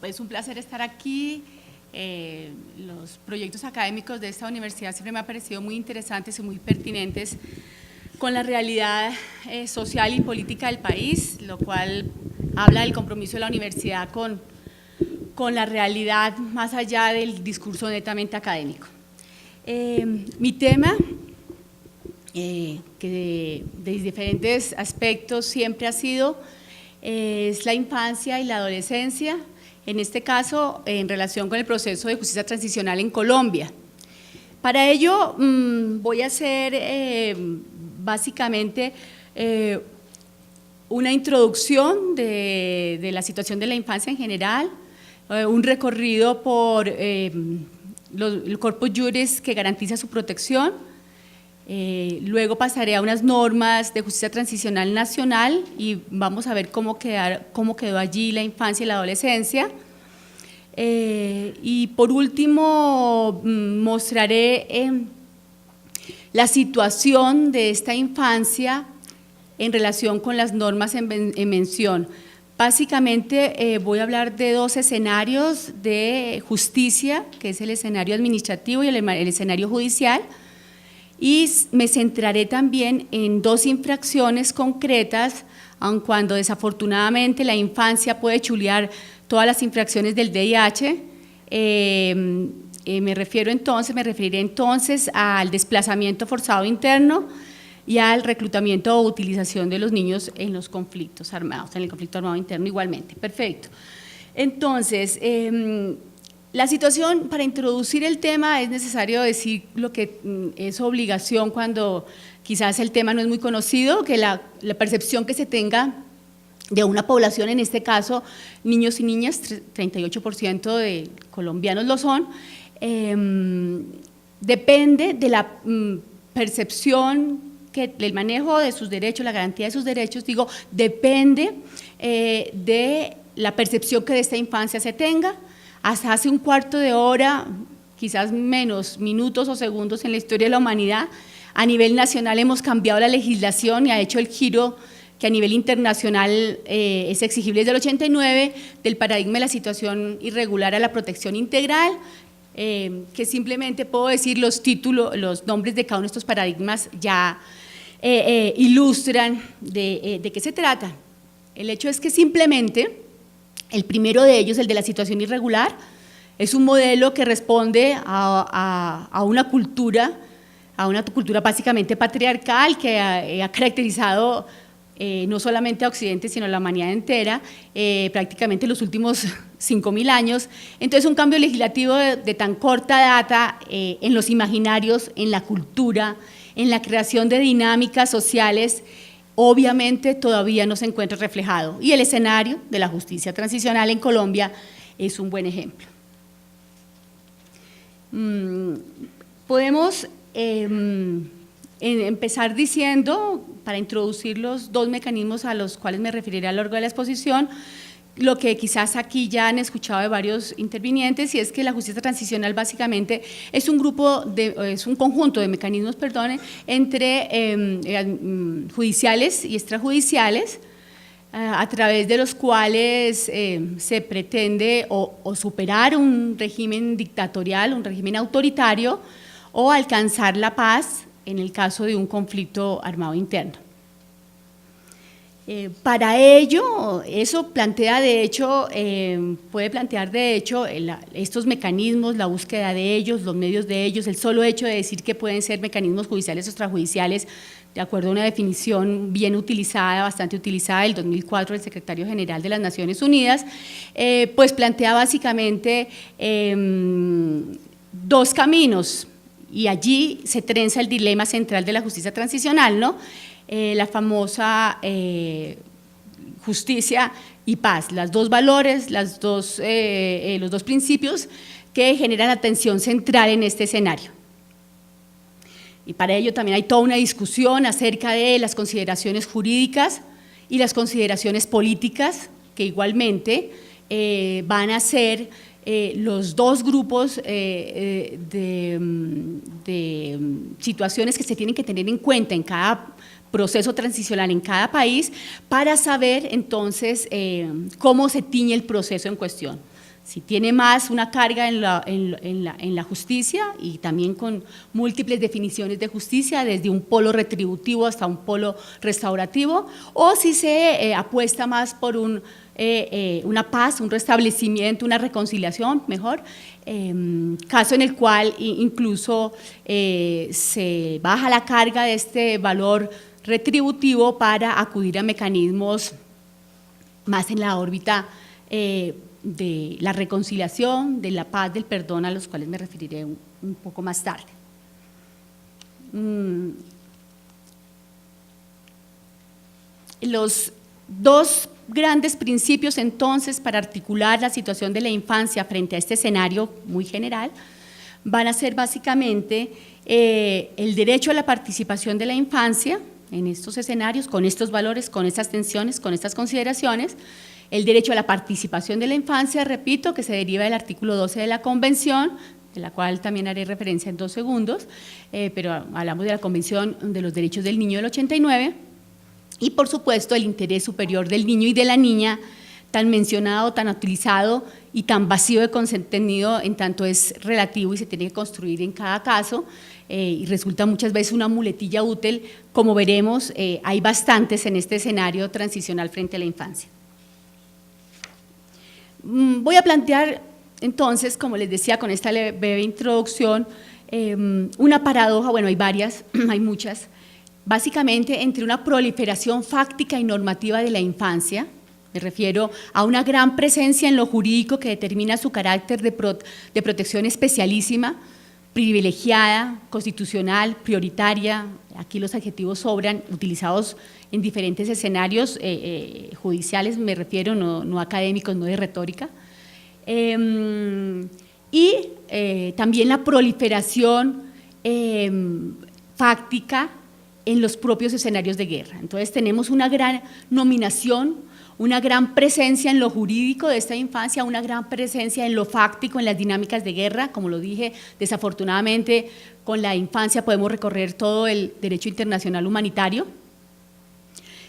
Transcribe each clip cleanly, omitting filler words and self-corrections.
Es un placer estar aquí. Los proyectos académicos de esta universidad siempre me han parecido muy interesantes y muy pertinentes con la realidad social y política del país, lo cual habla del compromiso de la universidad con la realidad más allá del discurso netamente académico. Mi tema, que de diferentes aspectos siempre ha sido, es la infancia y la adolescencia, en este caso en relación con el proceso de justicia transicional en Colombia. Para ello voy a hacer básicamente una introducción de la situación de la infancia en general, un recorrido por el corpus juris que garantiza su protección. Luego pasaré a unas normas de justicia transicional nacional y vamos a ver cómo quedó allí la infancia y la adolescencia. Y por último mostraré la situación de esta infancia en relación con las normas en mención. Básicamente voy a hablar de dos escenarios de justicia, que es el escenario administrativo y el escenario judicial. Y me centraré también en dos infracciones concretas, aun cuando desafortunadamente la infancia puede chulear todas las infracciones del VIH. Me referiré entonces al desplazamiento forzado interno y al reclutamiento o utilización de los niños en los conflictos armados, en el conflicto armado interno igualmente. Perfecto. Entonces, la situación, para introducir el tema es necesario decir lo que es obligación cuando quizás el tema no es muy conocido, que la percepción que se tenga de una población, en este caso niños y niñas, 38% de colombianos lo son, depende de la percepción, el manejo de sus derechos, la garantía de sus derechos, depende de la percepción que de esta infancia se tenga. Hasta hace un cuarto de hora, quizás menos minutos o segundos en la historia de la humanidad, a nivel nacional hemos cambiado la legislación y ha hecho el giro que a nivel internacional es exigible desde el 89, del paradigma de la situación irregular a la protección integral, que simplemente puedo decir los títulos, los nombres de cada uno de estos paradigmas ya ilustran de qué se trata. El hecho es que simplemente el primero de ellos, el de la situación irregular, es un modelo que responde a una cultura básicamente patriarcal que ha caracterizado no solamente a Occidente, sino a la humanidad entera, prácticamente los últimos 5.000 años. Entonces, un cambio legislativo de tan corta data en los imaginarios, en la cultura, en la creación de dinámicas sociales, obviamente todavía no se encuentra reflejado, y el escenario de la justicia transicional en Colombia es un buen ejemplo. Podemos empezar diciendo, para introducir los dos mecanismos a los cuales me referiré a lo largo de la exposición, lo que quizás aquí ya han escuchado de varios intervinientes, y es que la justicia transicional básicamente es un conjunto de mecanismos, entre judiciales y extrajudiciales, a través de los cuales se pretende o superar un régimen dictatorial, un régimen autoritario, o alcanzar la paz en el caso de un conflicto armado interno. Para ello, eso plantea de hecho, puede plantear de hecho estos mecanismos, la búsqueda de ellos, los medios de ellos, el solo hecho de decir que pueden ser mecanismos judiciales o extrajudiciales, de acuerdo a una definición bien utilizada, bastante utilizada, del 2004 del Secretario General de las Naciones Unidas, pues plantea básicamente dos caminos, y allí se trenza el dilema central de la justicia transicional, ¿no? La famosa justicia y paz, los dos valores, los dos principios que generan la tensión central en este escenario. Y para ello también hay toda una discusión acerca de las consideraciones jurídicas y las consideraciones políticas, que igualmente van a ser los dos grupos de situaciones que se tienen que tener en cuenta en cada proceso transicional en cada país, para saber entonces cómo se tiñe el proceso en cuestión. si tiene más una carga en la justicia y también con múltiples definiciones de justicia, desde un polo retributivo hasta un polo restaurativo, o si se apuesta más por una paz, un restablecimiento, una reconciliación, mejor, caso en el cual incluso se baja la carga de este valor retributivo para acudir a mecanismos más en la órbita de la reconciliación, de la paz, del perdón, a los cuales me referiré un poco más tarde. Los dos grandes principios entonces para articular la situación de la infancia frente a este escenario muy general van a ser básicamente el derecho a la participación de la infancia en estos escenarios, con estos valores, con estas tensiones, con estas consideraciones, el derecho a la participación de la infancia, repito, que se deriva del artículo 12 de la Convención, de la cual también haré referencia en 2 segundos, pero hablamos de la Convención de los Derechos del Niño del 89, y por supuesto el interés superior del niño y de la niña, tan mencionado, tan utilizado y tan vacío de contenido en tanto es relativo y se tiene que construir en cada caso, y resulta muchas veces una muletilla útil, como veremos, hay bastantes en este escenario transicional frente a la infancia. Voy a plantear entonces, como les decía con esta breve introducción, una paradoja, bueno, hay varias, hay muchas, básicamente entre una proliferación fáctica y normativa de la infancia, me refiero a una gran presencia en lo jurídico que determina su carácter de protección especialísima, privilegiada, constitucional, prioritaria, aquí los adjetivos sobran, utilizados en diferentes escenarios judiciales, me refiero, no académicos, no de retórica, y también la proliferación fáctica en los propios escenarios de guerra. Entonces tenemos una gran nominación, una gran presencia en lo jurídico de esta infancia, una gran presencia en lo fáctico, en las dinámicas de guerra, como lo dije, desafortunadamente con la infancia podemos recorrer todo el derecho internacional humanitario.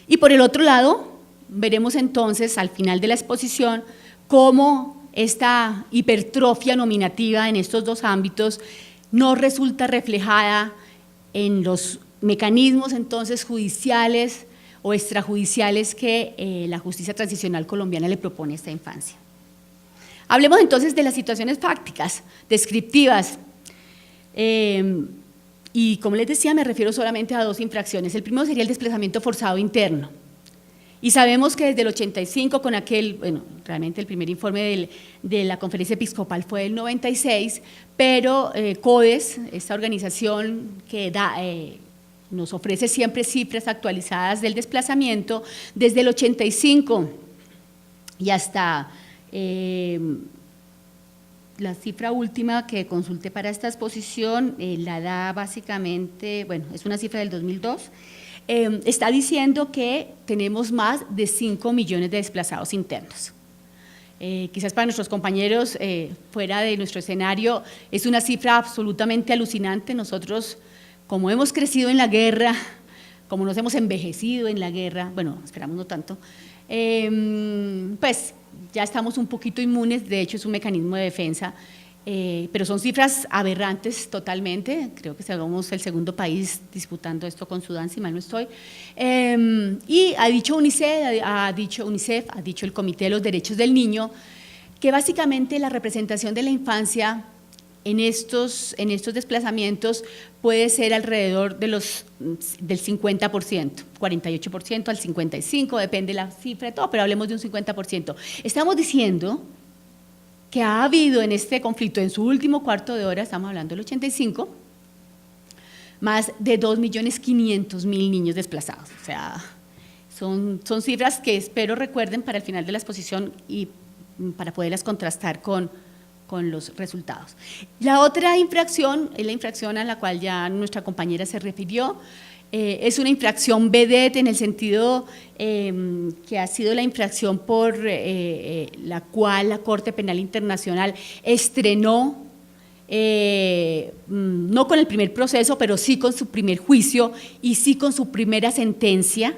Y por el otro lado, veremos entonces al final de la exposición cómo esta hipertrofia nominativa en estos dos ámbitos no resulta reflejada en los mecanismos entonces judiciales o extrajudiciales que la justicia transicional colombiana le propone a esta infancia. Hablemos entonces de las situaciones fácticas, descriptivas, y como les decía me refiero solamente a 2 infracciones. El primero sería el desplazamiento forzado interno, y sabemos que desde el 85 con aquel, bueno, realmente el primer informe de la Conferencia Episcopal fue del 96, pero CODES, esta organización que nos ofrece siempre cifras actualizadas del desplazamiento, desde el 85 y hasta la cifra última que consulté para esta exposición, la da básicamente, bueno, es una cifra del 2002, está diciendo que tenemos más de 5 millones de desplazados internos. Quizás para nuestros compañeros fuera de nuestro escenario es una cifra absolutamente alucinante. Nosotros, como hemos crecido en la guerra, como nos hemos envejecido en la guerra, bueno, esperamos no tanto, pues ya estamos un poquito inmunes, de hecho es un mecanismo de defensa, pero son cifras aberrantes totalmente, creo que somos el segundo país disputando esto con Sudán, si mal no estoy, y ha dicho UNICEF, ha dicho el Comité de los Derechos del Niño, que básicamente la representación de la infancia en estos desplazamientos puede ser alrededor del 50%, 48% al 55%, depende de la cifra de todo, pero hablemos de un 50%. Estamos diciendo que ha habido en este conflicto, en su último cuarto de hora, estamos hablando del 85, más de 2.500.000 niños desplazados. O sea, son cifras que espero recuerden para el final de la exposición y para poderlas contrastar con los resultados. La otra infracción es la infracción a la cual ya nuestra compañera se refirió, es una infracción vedette en el sentido que ha sido la infracción por la cual la Corte Penal Internacional estrenó, no con el primer proceso, pero sí con su primer juicio y sí con su primera sentencia,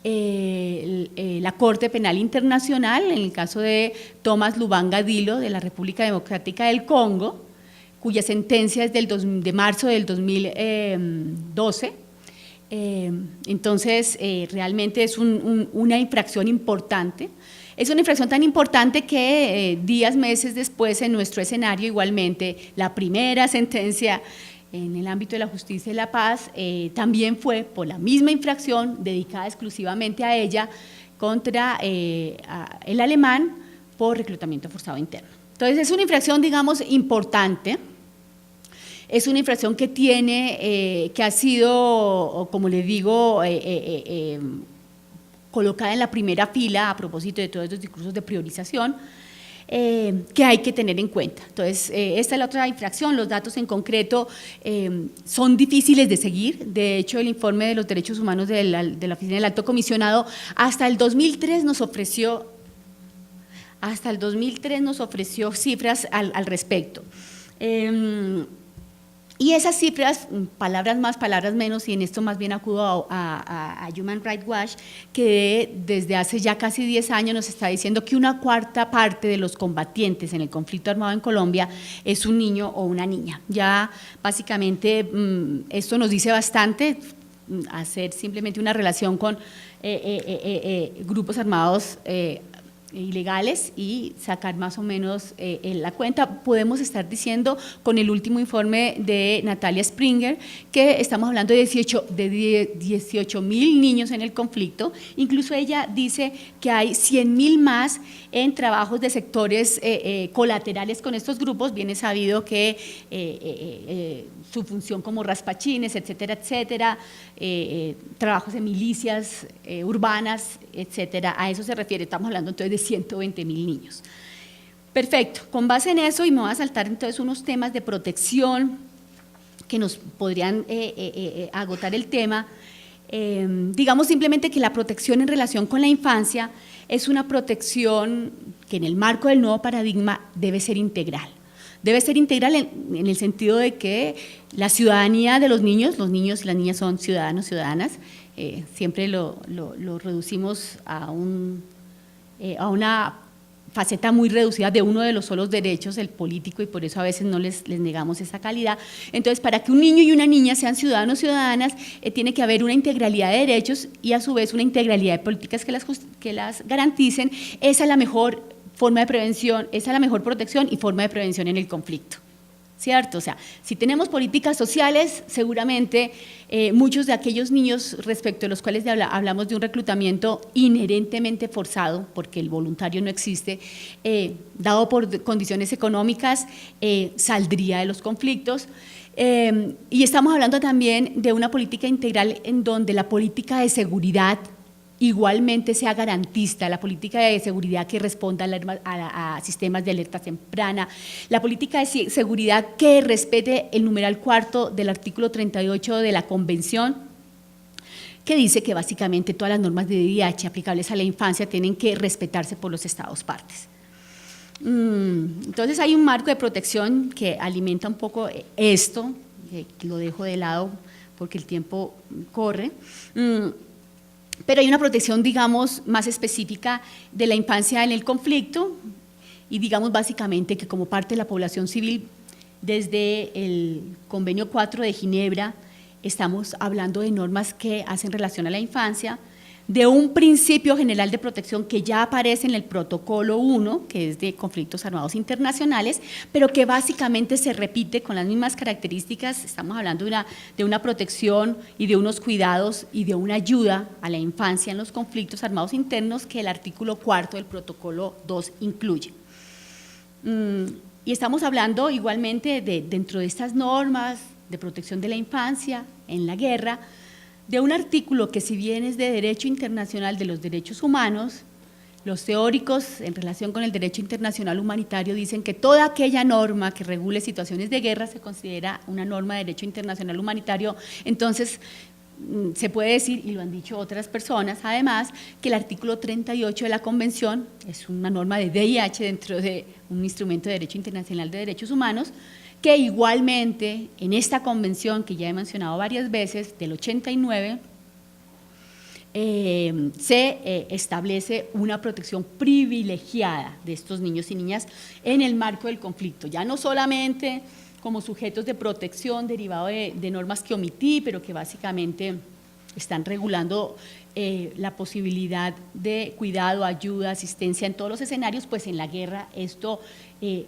la Corte Penal Internacional, en el caso de Thomas Lubanga Dilo, de la República Democrática del Congo, cuya sentencia es de marzo del 2012. Entonces, realmente es una infracción importante. Es una infracción tan importante que meses después, en nuestro escenario, igualmente, la primera sentencia en el ámbito de la justicia y la paz también fue por la misma infracción, dedicada exclusivamente a ella, contra el alemán por reclutamiento forzado interno. Entonces, es una infracción, digamos, importante. Es una infracción que que ha sido, como les digo, colocada en la primera fila a propósito de todos estos discursos de priorización que hay que tener en cuenta. Entonces, esta es la otra infracción. Los datos en concreto son difíciles de seguir. De hecho, el informe de los derechos humanos de la Oficina del Alto Comisionado hasta el 2003 nos ofreció cifras al respecto. Y esas cifras, palabras más, palabras menos, y en esto más bien acudo a Human Rights Watch, que desde hace ya casi 10 años nos está diciendo que una cuarta parte de los combatientes en el conflicto armado en Colombia es un niño o una niña. Ya básicamente esto nos dice bastante, hacer simplemente una relación con grupos armados ilegales y sacar más o menos la cuenta. Podemos estar diciendo con el último informe de Natalia Springer que estamos hablando de 18.000 niños en el conflicto. Incluso ella dice que hay 100.000 más en trabajos de sectores colaterales con estos grupos. Bien es sabido que su función como raspachines, etcétera, etcétera, trabajos en milicias urbanas, etcétera, a eso se refiere. Estamos hablando entonces de 120.000 niños. Perfecto, con base en eso, y me voy a saltar entonces unos temas de protección que nos podrían agotar el tema. Digamos simplemente que la protección en relación con la infancia es una protección que en el marco del nuevo paradigma debe ser integral. Debe ser integral en el sentido de que la ciudadanía de los niños y las niñas son ciudadanos, ciudadanas, siempre lo reducimos a una faceta muy reducida de uno de los solos derechos, el político, y por eso a veces no les negamos esa calidad. Entonces, para que un niño y una niña sean ciudadanos, ciudadanas, tiene que haber una integralidad de derechos y a su vez una integralidad de políticas que las garanticen. Esa es la mejor forma de prevención, esa es la mejor protección y forma de prevención en el conflicto, ¿cierto? O sea, si tenemos políticas sociales, seguramente muchos de aquellos niños respecto a los cuales hablamos de un reclutamiento inherentemente forzado, porque el voluntario no existe, dado por condiciones económicas, saldría de los conflictos. Y estamos hablando también de una política integral en donde la política de seguridad igualmente sea garantista, la política de seguridad que responda a sistemas de alerta temprana, la política de seguridad que respete el numeral 4 del artículo 38 de la Convención, que dice que básicamente todas las normas de DIH aplicables a la infancia tienen que respetarse por los Estados partes. Entonces hay un marco de protección que alimenta un poco esto, que lo dejo de lado porque el tiempo corre. Pero hay una protección, digamos, más específica de la infancia en el conflicto y digamos básicamente que como parte de la población civil, desde el Convenio 4 de Ginebra, estamos hablando de normas que hacen relación a la infancia, de un principio general de protección que ya aparece en el protocolo 1, que es de conflictos armados internacionales, pero que básicamente se repite con las mismas características. Estamos hablando de una protección y de unos cuidados y de una ayuda a la infancia en los conflictos armados internos que el artículo 4 del protocolo 2 incluye. Y estamos hablando igualmente dentro de estas normas de protección de la infancia en la guerra, de un artículo que si bien es de derecho internacional de los derechos humanos, los teóricos en relación con el derecho internacional humanitario dicen que toda aquella norma que regule situaciones de guerra se considera una norma de derecho internacional humanitario. Entonces se puede decir, y lo han dicho otras personas además, que el artículo 38 de la Convención es una norma de DIH dentro de un instrumento de derecho internacional de derechos humanos, que igualmente en esta convención que ya he mencionado varias veces, del 89, se establece una protección privilegiada de estos niños y niñas en el marco del conflicto, ya no solamente como sujetos de protección derivado de normas que omití, pero que básicamente están regulando la posibilidad de cuidado, ayuda, asistencia en todos los escenarios, pues en la guerra esto,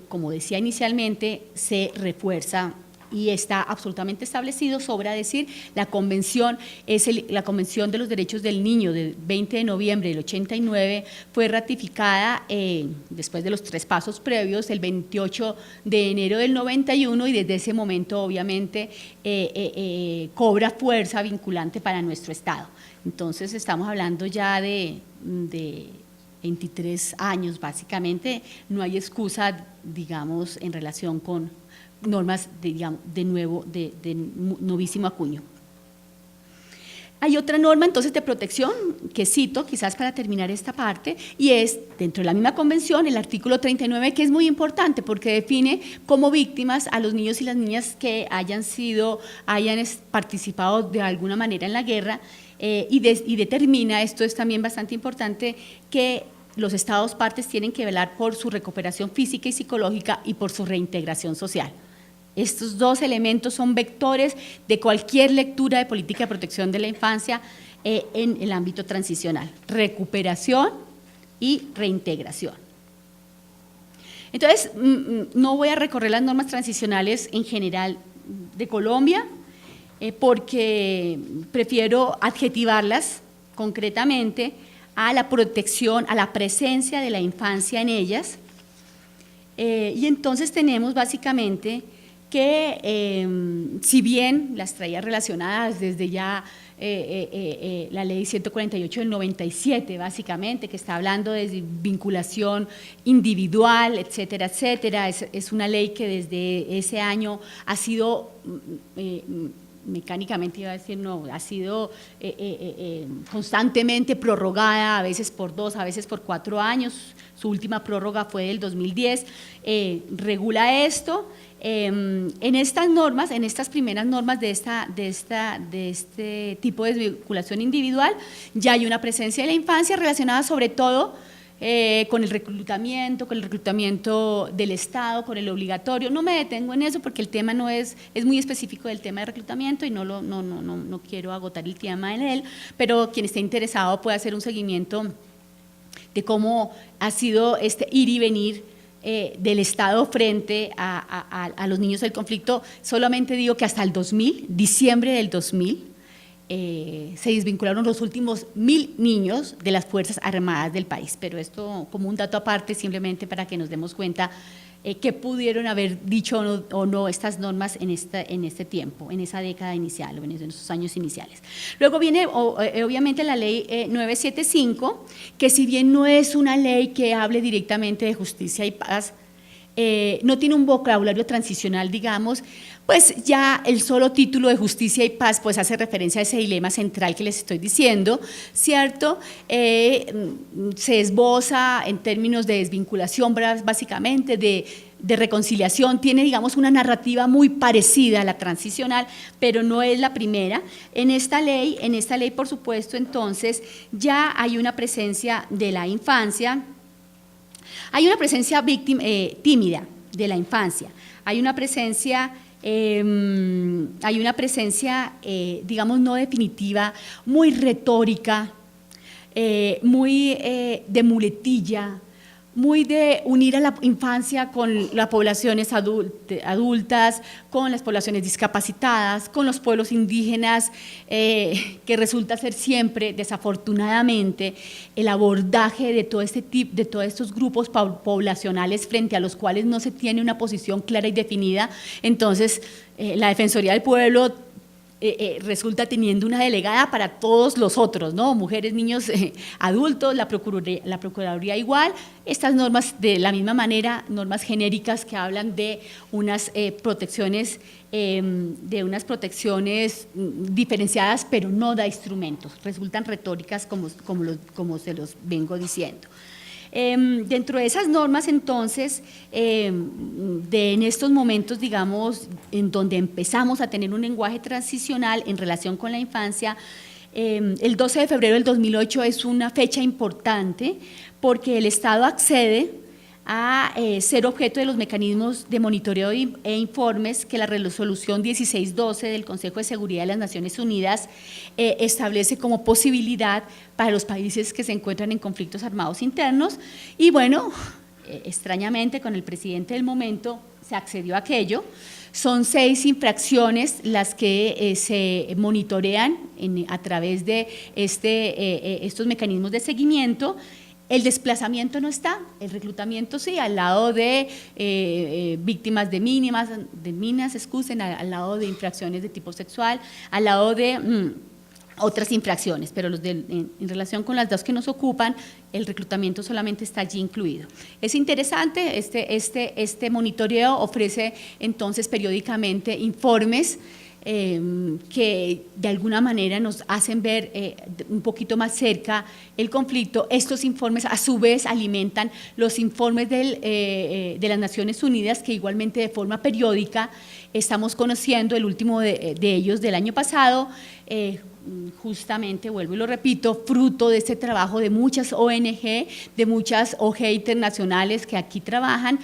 como decía inicialmente, se refuerza y está absolutamente establecido. Sobra decir, la convención la Convención de los Derechos del Niño del 20 de noviembre del 89 fue ratificada después de los 3 pasos previos el 28 de enero del 91 y desde ese momento obviamente cobra fuerza vinculante para nuestro Estado. Entonces estamos hablando ya de 23 años básicamente, no hay excusa, digamos, en relación con normas de novísimo acuño. Hay otra norma entonces de protección que cito quizás para terminar esta parte y es dentro de la misma convención el artículo 39, que es muy importante porque define como víctimas a los niños y las niñas que hayan participado de alguna manera en la guerra y determina, esto es también bastante importante, que los Estados partes tienen que velar por su recuperación física y psicológica y por su reintegración social. Estos 2 elementos son vectores de cualquier lectura de política de protección de la infancia en el ámbito transicional, recuperación y reintegración. Entonces, no voy a recorrer las normas transicionales en general de Colombia, porque prefiero adjetivarlas concretamente a la protección, a la presencia de la infancia en ellas, y entonces tenemos básicamente que si bien las traía relacionadas desde ya la ley 148 del 97 básicamente, que está hablando de vinculación individual, etcétera, etcétera, es una ley que desde ese año ha sido mecánicamente iba a decir no, ha sido constantemente prorrogada, a veces por 2, a veces por 4 años, su última prórroga fue del 2010, regula esto. En estas normas, en estas primeras normas de este tipo de vinculación individual, ya hay una presencia de la infancia relacionada sobre todo con el reclutamiento del Estado, con el obligatorio. No me detengo en eso porque el tema no es muy específico del tema de reclutamiento y no quiero agotar el tema en él, pero quien esté interesado puede hacer un seguimiento de cómo ha sido este ir y venir del Estado frente a los niños del conflicto. Solamente digo que hasta el 2000, diciembre del 2000, se desvincularon los últimos 1000 niños de las Fuerzas Armadas del país, pero esto como un dato aparte simplemente para que nos demos cuenta qué pudieron haber dicho o no estas normas en este tiempo, en esa década inicial o en esos años iniciales. Luego viene obviamente la ley 975, que si bien no es una ley que hable directamente de justicia y paz, no tiene un vocabulario transicional, digamos, pues ya el solo título de justicia y paz pues hace referencia a ese dilema central que les estoy diciendo, ¿cierto? Se esboza en términos de desvinculación básicamente, de reconciliación, tiene digamos una narrativa muy parecida a la transicional, pero no es la primera. En esta ley por supuesto entonces ya hay una presencia de la infancia, hay una presencia tímida de la infancia, hay una presencia digamos, no definitiva, muy retórica, muy de muletilla, muy de unir a la infancia con las poblaciones adultas, con las poblaciones discapacitadas, con los pueblos indígenas, que resulta ser siempre, desafortunadamente, el abordaje de todo de todos estos grupos poblacionales frente a los cuales no se tiene una posición clara y definida. Entonces, la Defensoría del Pueblo resulta teniendo una delegada para todos los otros, ¿no? Mujeres, niños, adultos, la Procuraduría igual, estas normas de la misma manera, normas genéricas que hablan de unas protecciones diferenciadas, pero no da instrumentos, resultan retóricas como se los vengo diciendo. Dentro de esas normas, entonces, en estos momentos, digamos, en donde empezamos a tener un lenguaje transicional en relación con la infancia, El 12 de febrero del 2008 es una fecha importante porque el Estado accede a ser objeto de los mecanismos de monitoreo e informes que la resolución 1612 del Consejo de Seguridad de las Naciones Unidas establece como posibilidad para los países que se encuentran en conflictos armados internos. Y bueno, extrañamente con el presidente del momento se accedió a aquello. Son 6 infracciones las que se monitorean a través de estos mecanismos de seguimiento. El desplazamiento no está, el reclutamiento sí, al lado de víctimas de minas, al lado de infracciones de tipo sexual, al lado de otras infracciones, pero en relación con las 2 que nos ocupan, el reclutamiento solamente está allí incluido. Es interesante, este monitoreo ofrece entonces periódicamente informes que de alguna manera nos hacen ver un poquito más cerca el conflicto. Estos informes a su vez alimentan los informes de las Naciones Unidas, que igualmente de forma periódica estamos conociendo. El último de ellos del año pasado, justamente, vuelvo y lo repito, fruto de este trabajo de muchas ONG, de muchas OG internacionales que aquí trabajan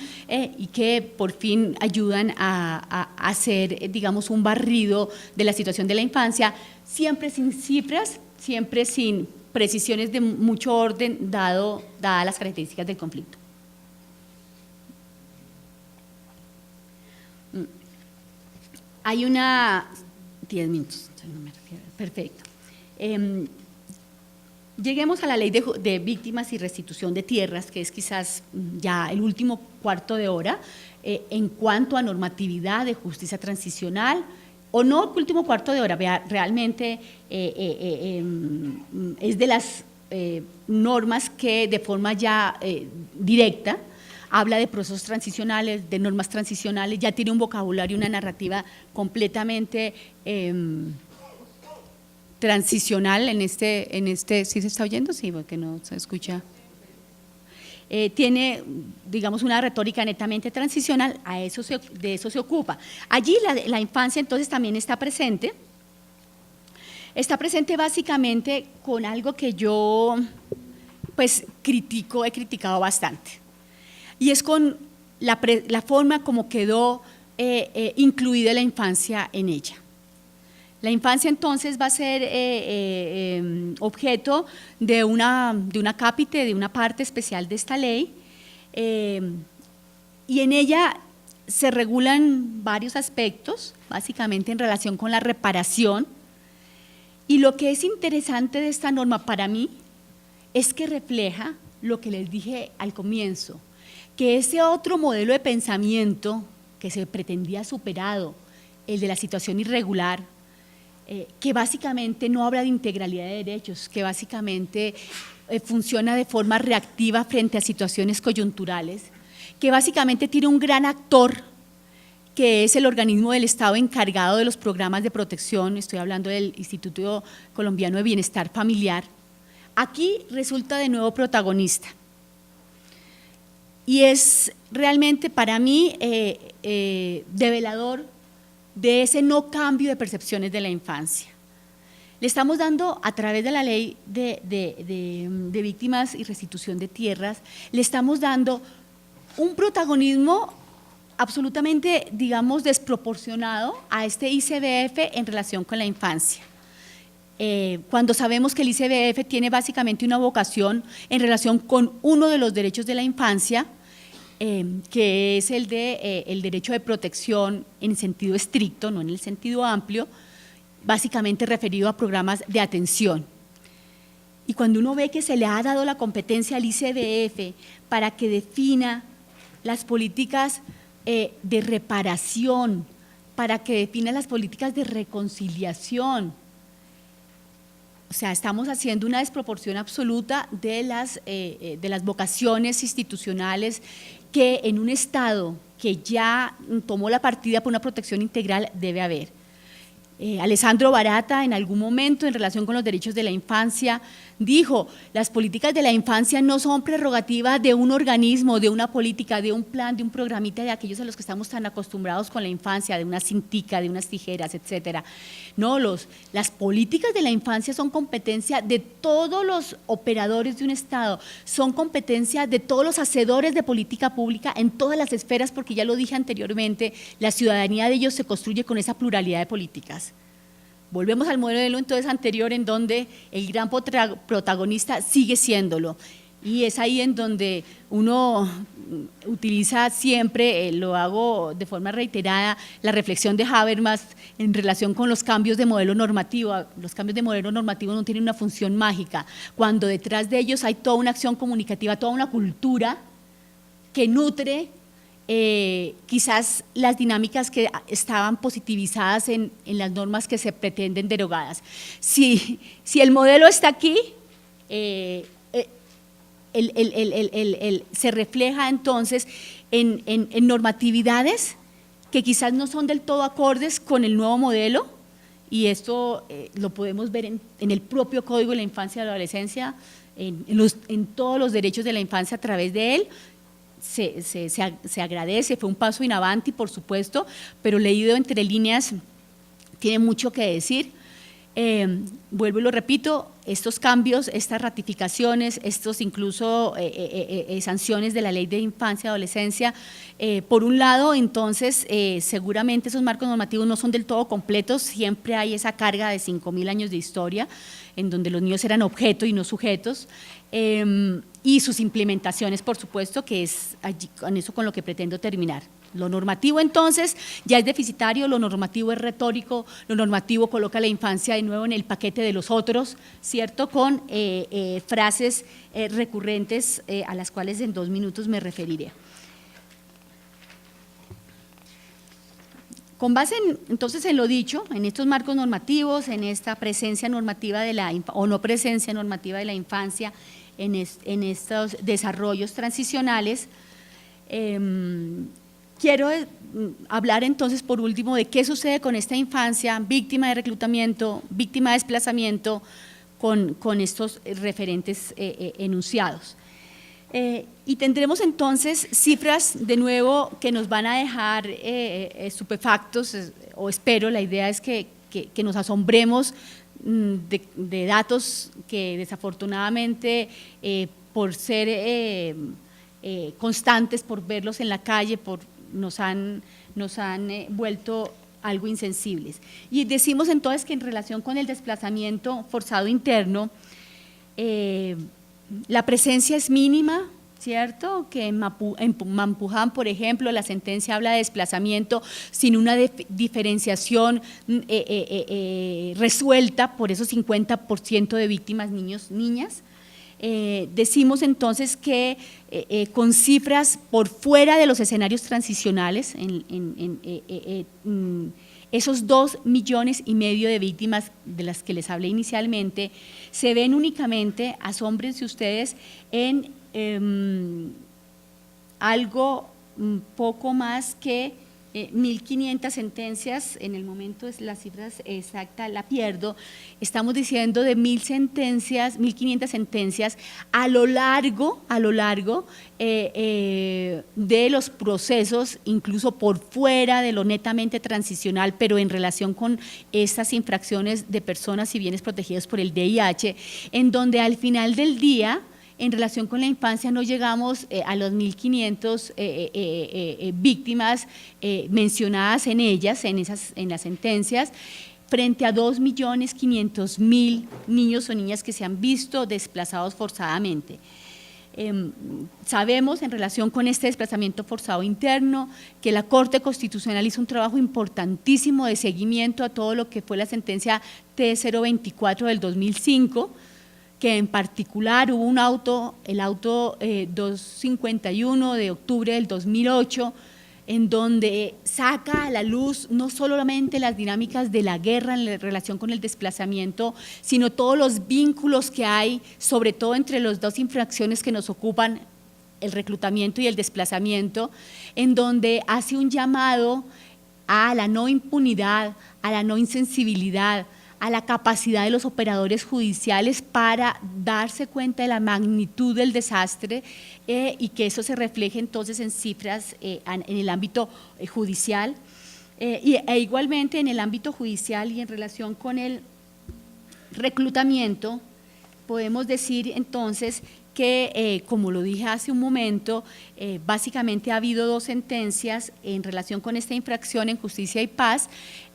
y que por fin ayudan a hacer, digamos, un barrido de la situación de la infancia, siempre sin cifras, siempre sin precisiones de mucho orden, dadas las características del conflicto. Hay 10 minutos, no me refiero, perfecto. Lleguemos a la ley de víctimas y restitución de tierras, que es quizás ya el último cuarto de hora en cuanto a normatividad de justicia transicional, o no el último cuarto de hora, realmente es de las normas que de forma ya directa habla de procesos transicionales, de normas transicionales, ya tiene un vocabulario, una narrativa completamente transicional en este, ¿sí se está oyendo? Sí, porque no se escucha. Tiene, digamos, una retórica netamente transicional, de eso se ocupa. Allí la infancia entonces también está presente básicamente con algo que yo pues he criticado bastante, y es con la forma como quedó incluida la infancia en ella. La infancia entonces va a ser objeto de una cápite, de una parte especial de esta ley, y en ella se regulan varios aspectos, básicamente en relación con la reparación. Y lo que es interesante de esta norma para mí es que refleja lo que les dije al comienzo, que ese otro modelo de pensamiento que se pretendía superado, el de la situación irregular, que básicamente no habla de integralidad de derechos, que básicamente funciona de forma reactiva frente a situaciones coyunturales, que básicamente tiene un gran actor, que es el organismo del Estado encargado de los programas de protección. Estoy hablando del Instituto Colombiano de Bienestar Familiar. Aquí resulta de nuevo protagonista. Y es realmente para mí develador de ese no cambio de percepciones de la infancia. Le estamos dando, a través de la ley de víctimas y restitución de tierras, le estamos dando un protagonismo absolutamente, digamos, desproporcionado a este ICBF en relación con la infancia. Cuando sabemos que el ICBF tiene básicamente una vocación en relación con uno de los derechos de la infancia, que es el derecho de protección en sentido estricto, no en el sentido amplio, básicamente referido a programas de atención. Y cuando uno ve que se le ha dado la competencia al ICBF para que defina las políticas de reparación, para que defina las políticas de reconciliación, o sea, estamos haciendo una desproporción absoluta de las vocaciones institucionales que en un Estado que ya tomó la partida por una protección integral debe haber. Alessandro Barata en algún momento en relación con los derechos de la infancia dijo, las políticas de la infancia no son prerrogativa de un organismo, de una política, de un plan, de un programita de aquellos a los que estamos tan acostumbrados con la infancia, de una cintica, de unas tijeras, etcétera. No, las políticas de la infancia son competencia de todos los operadores de un Estado, son competencia de todos los hacedores de política pública en todas las esferas, porque ya lo dije anteriormente, la ciudadanía de ellos se construye con esa pluralidad de políticas. Volvemos al modelo entonces anterior en donde el gran protagonista sigue siéndolo, y es ahí en donde uno utiliza siempre, lo hago de forma reiterada, la reflexión de Habermas en relación con los cambios de modelo normativo. Los cambios de modelo normativo no tienen una función mágica, cuando detrás de ellos hay toda una acción comunicativa, toda una cultura que nutre quizás las dinámicas que estaban positivizadas en las normas que se pretenden derogadas. Si el modelo está aquí, se refleja entonces en normatividades que quizás no son del todo acordes con el nuevo modelo, y esto lo podemos ver en el propio Código de la Infancia y la Adolescencia, en todos los derechos de la infancia a través de él. Se agradece, fue un paso in avanti, por supuesto, pero leído entre líneas tiene mucho que decir. Vuelvo y lo repito, estos cambios, estas ratificaciones, estos incluso sanciones de la Ley de Infancia y Adolescencia, por un lado, entonces, seguramente esos marcos normativos no son del todo completos, siempre hay esa carga de 5.000 años de historia, en donde los niños eran objeto y no sujetos, y sus implementaciones, por supuesto, que es allí, con lo que pretendo terminar. Lo normativo entonces ya es deficitario, lo normativo es retórico, lo normativo coloca a la infancia de nuevo en el paquete de los otros, ¿cierto?, con frases recurrentes a las cuales en 2 minutos me referiré. Con base entonces en lo dicho, en estos marcos normativos, en esta presencia normativa o no presencia normativa de la infancia, en estos desarrollos transicionales, quiero hablar entonces por último de qué sucede con esta infancia víctima de reclutamiento, víctima de desplazamiento, con estos referentes enunciados. Y tendremos entonces cifras de nuevo que nos van a dejar estupefactos, o espero, la idea es que nos asombremos de datos que desafortunadamente por ser constantes, por verlos en la calle, nos han vuelto algo insensibles. Y decimos entonces que en relación con el desplazamiento forzado interno, la presencia es mínima, ¿cierto? Que en Mampuján, por ejemplo, la sentencia habla de desplazamiento sin una diferenciación resuelta por esos 50% de víctimas niños, niñas. Decimos entonces que con cifras por fuera de los escenarios transicionales, esos 2,5 millones de víctimas de las que les hablé inicialmente, se ven únicamente, asómbrense ustedes, en algo poco más que 1.500 sentencias, en el momento la cifra exacta la pierdo, estamos diciendo de 1.500 sentencias a lo largo de los procesos, incluso por fuera de lo netamente transicional, pero en relación con estas infracciones de personas y bienes protegidos por el VIH, en donde al final del día, en relación con la infancia, no llegamos a los 1.500 víctimas mencionadas en ellas, en las sentencias, frente a 2.500.000 niños o niñas que se han visto desplazados forzadamente. Sabemos en relación con este desplazamiento forzado interno que la Corte Constitucional hizo un trabajo importantísimo de seguimiento a todo lo que fue la sentencia T024 del 2005, que en particular hubo el auto 251 de octubre del 2008, en donde saca a la luz no solamente las dinámicas de la guerra en relación con el desplazamiento, sino todos los vínculos que hay, sobre todo entre las dos infracciones que nos ocupan, el reclutamiento y el desplazamiento, en donde hace un llamado a la no impunidad, a la no insensibilidad, a la capacidad de los operadores judiciales para darse cuenta de la magnitud del desastre y que eso se refleje entonces en cifras en el ámbito judicial e igualmente en el ámbito judicial y en relación con el reclutamiento. Podemos decir entonces que, como lo dije hace un momento, básicamente ha habido 2 sentencias en relación con esta infracción en Justicia y Paz,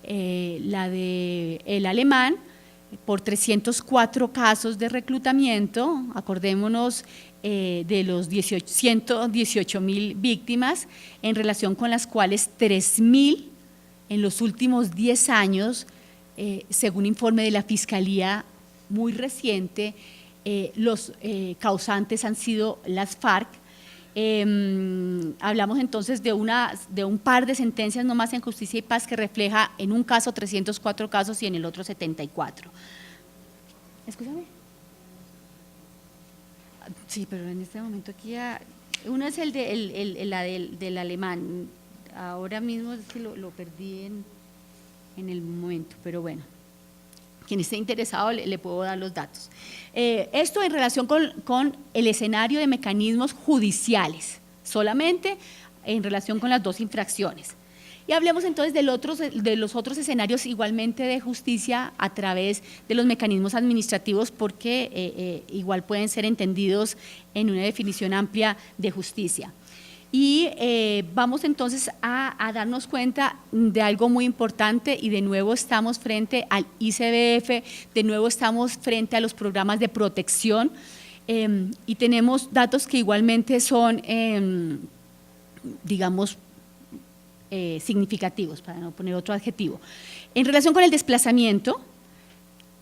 la de El Alemán, por 304 casos de reclutamiento, acordémonos de los 118.000 víctimas, en relación con las cuales 3.000 en los últimos 10 años, según informe de la Fiscalía muy reciente, los causantes han sido las FARC. Hablamos entonces de un par de sentencias nomás en Justicia y Paz que refleja en un caso 304 casos y en el otro 74. Escúchame. Sí, pero en este momento aquí uno es el del alemán. Ahora mismo es que lo perdí en el momento, pero bueno. Quien esté interesado le puedo dar los datos. Esto en relación con el escenario de mecanismos judiciales, solamente en relación con las 2 infracciones. Y hablemos entonces de los otros escenarios igualmente de justicia a través de los mecanismos administrativos, porque igual pueden ser entendidos en una definición amplia de justicia. Y vamos entonces a darnos cuenta de algo muy importante y de nuevo estamos frente al ICBF, de nuevo estamos frente a los programas de protección y tenemos datos que igualmente son, digamos, significativos, para no poner otro adjetivo. En relación con el desplazamiento,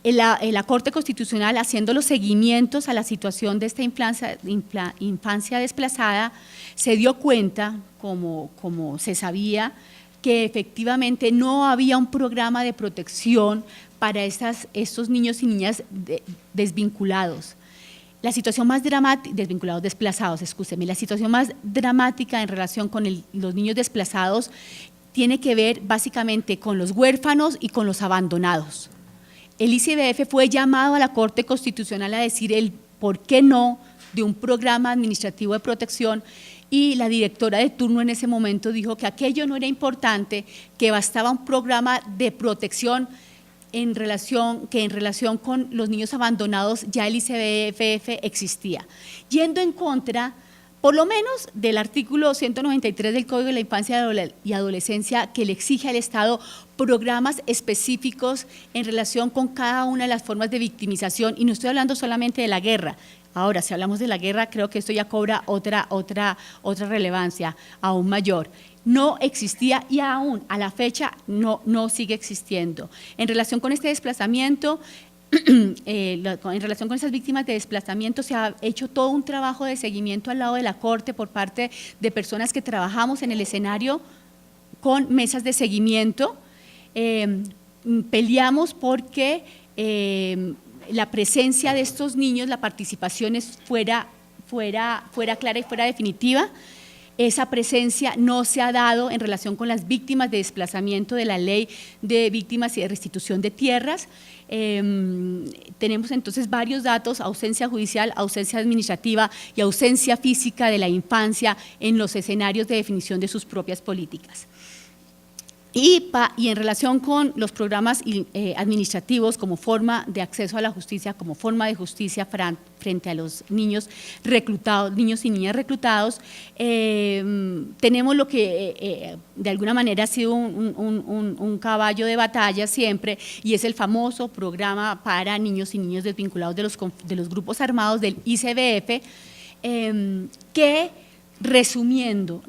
la Corte Constitucional, haciendo los seguimientos a la situación de esta infancia desplazada, se dio cuenta, como se sabía, que efectivamente no había un programa de protección para estos niños y niñas desvinculados. La situación más dramática, desplazados, excúseme, la situación más dramática en relación con los niños desplazados tiene que ver básicamente con los huérfanos y con los abandonados. El ICBF fue llamado a la Corte Constitucional a decir el por qué no de un programa administrativo de protección y la directora de turno en ese momento dijo que aquello no era importante, que bastaba un programa de protección en relación con los niños abandonados ya el ICBF existía, yendo en contra por lo menos del artículo 193 del Código de la Infancia y Adolescencia, que le exige al Estado programas específicos en relación con cada una de las formas de victimización, y no estoy hablando solamente de la guerra. Ahora, si hablamos de la guerra, creo que esto ya cobra otra relevancia aún mayor. No existía y aún a la fecha no sigue existiendo. En relación con este desplazamiento, en relación con esas víctimas de desplazamiento, se ha hecho todo un trabajo de seguimiento al lado de la Corte por parte de personas que trabajamos en el escenario con mesas de seguimiento. Peleamos porque la presencia de estos niños, la participación fuera clara y fuera definitiva. Esa presencia no se ha dado en relación con las víctimas de desplazamiento de la Ley de Víctimas y de Restitución de Tierras. Tenemos entonces varios datos: ausencia judicial, ausencia administrativa y ausencia física de la infancia en los escenarios de definición de sus propias políticas. Y en relación con los programas administrativos como forma de acceso a la justicia, como forma de justicia frente a los niños reclutados, niños y niñas reclutados, tenemos lo que de alguna manera ha sido un caballo de batalla siempre, y es el famoso programa para niños y niñas desvinculados de los grupos armados del ICBF, que resumiendo,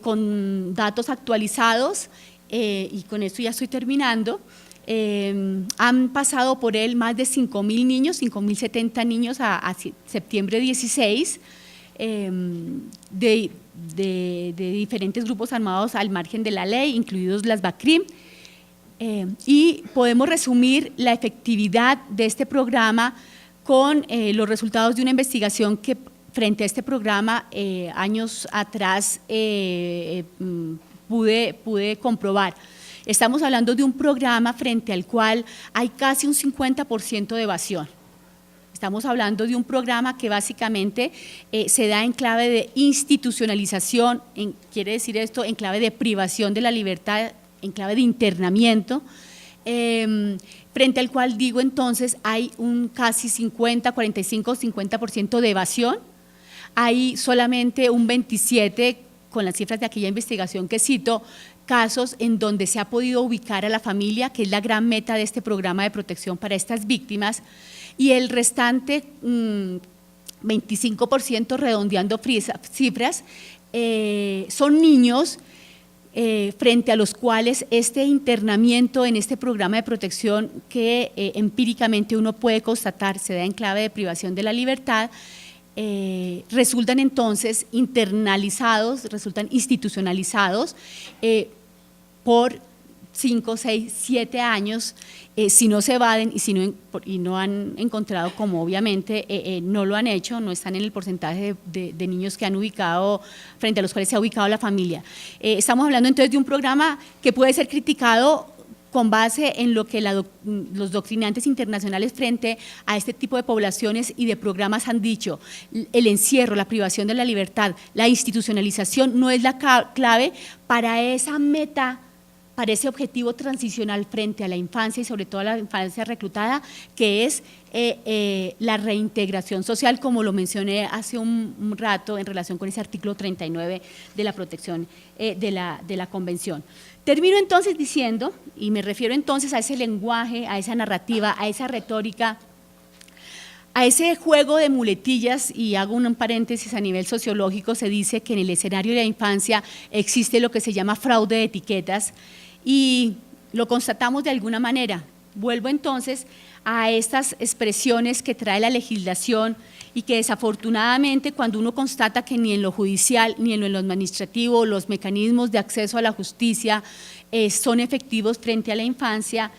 con datos actualizados, y con esto ya estoy terminando, han pasado por él más de 5.000 niños, 5.070 niños a septiembre 16, de diferentes grupos armados al margen de la ley, incluidos las BACRIM, y podemos resumir la efectividad de este programa con los resultados de una investigación que frente a este programa, años atrás pude comprobar Estamos hablando de un programa frente al cual hay casi un 50% de evasión. Estamos hablando de un programa que básicamente se da en clave de institucionalización, quiere decir esto, en clave de privación de la libertad, en clave de internamiento, frente al cual digo entonces hay un casi 50, 45, 50% de evasión, hay solamente un 27, con las cifras de aquella investigación que cito, casos en donde se ha podido ubicar a la familia, que es la gran meta de este programa de protección para estas víctimas, y el restante 25%, redondeando cifras, son niños frente a los cuales este internamiento en este programa de protección que empíricamente uno puede constatar se da en clave de privación de la libertad, resultan entonces internalizados, resultan institucionalizados por 5, 6, 7 años, si no se evaden y no han encontrado, como obviamente no lo han hecho, no están en el porcentaje de niños que han ubicado, frente a los cuales se ha ubicado la familia. Estamos hablando entonces de un programa que puede ser criticado con base en lo que los doctrinantes internacionales frente a este tipo de poblaciones y de programas han dicho. El encierro, la privación de la libertad, la institucionalización no es la clave para esa meta, para ese objetivo transicional frente a la infancia y sobre todo a la infancia reclutada, que es la reintegración social, como lo mencioné hace un rato en relación con ese artículo 39 de la protección de la Convención. Termino entonces diciendo, y me refiero entonces a ese lenguaje, a esa narrativa, a esa retórica, a ese juego de muletillas, y hago un paréntesis a nivel sociológico, se dice que en el escenario de la infancia existe lo que se llama fraude de etiquetas, y lo constatamos de alguna manera. Vuelvo entonces a estas expresiones que trae la legislación y que desafortunadamente cuando uno constata que ni en lo judicial ni en lo administrativo los mecanismos de acceso a la justicia son efectivos frente a la infancia,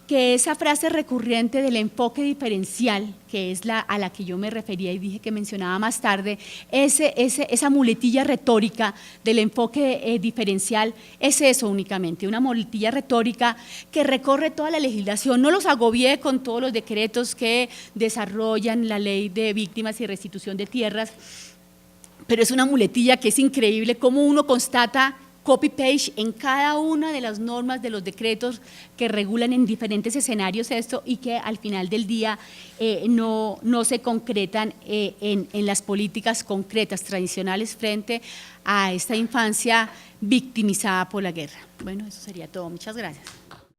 que esa frase recurrente del enfoque diferencial, que es a la que yo me refería y dije que mencionaba más tarde, esa muletilla retórica del enfoque diferencial, es eso únicamente, una muletilla retórica que recorre toda la legislación. No los agobié con todos los decretos que desarrollan la ley de víctimas y restitución de tierras, pero es una muletilla que es increíble cómo uno constata copy-paste en cada una de las normas de los decretos que regulan en diferentes escenarios esto y que al final del día no se concretan en las políticas concretas tradicionales frente a esta infancia victimizada por la guerra. Bueno, eso sería todo. Muchas gracias.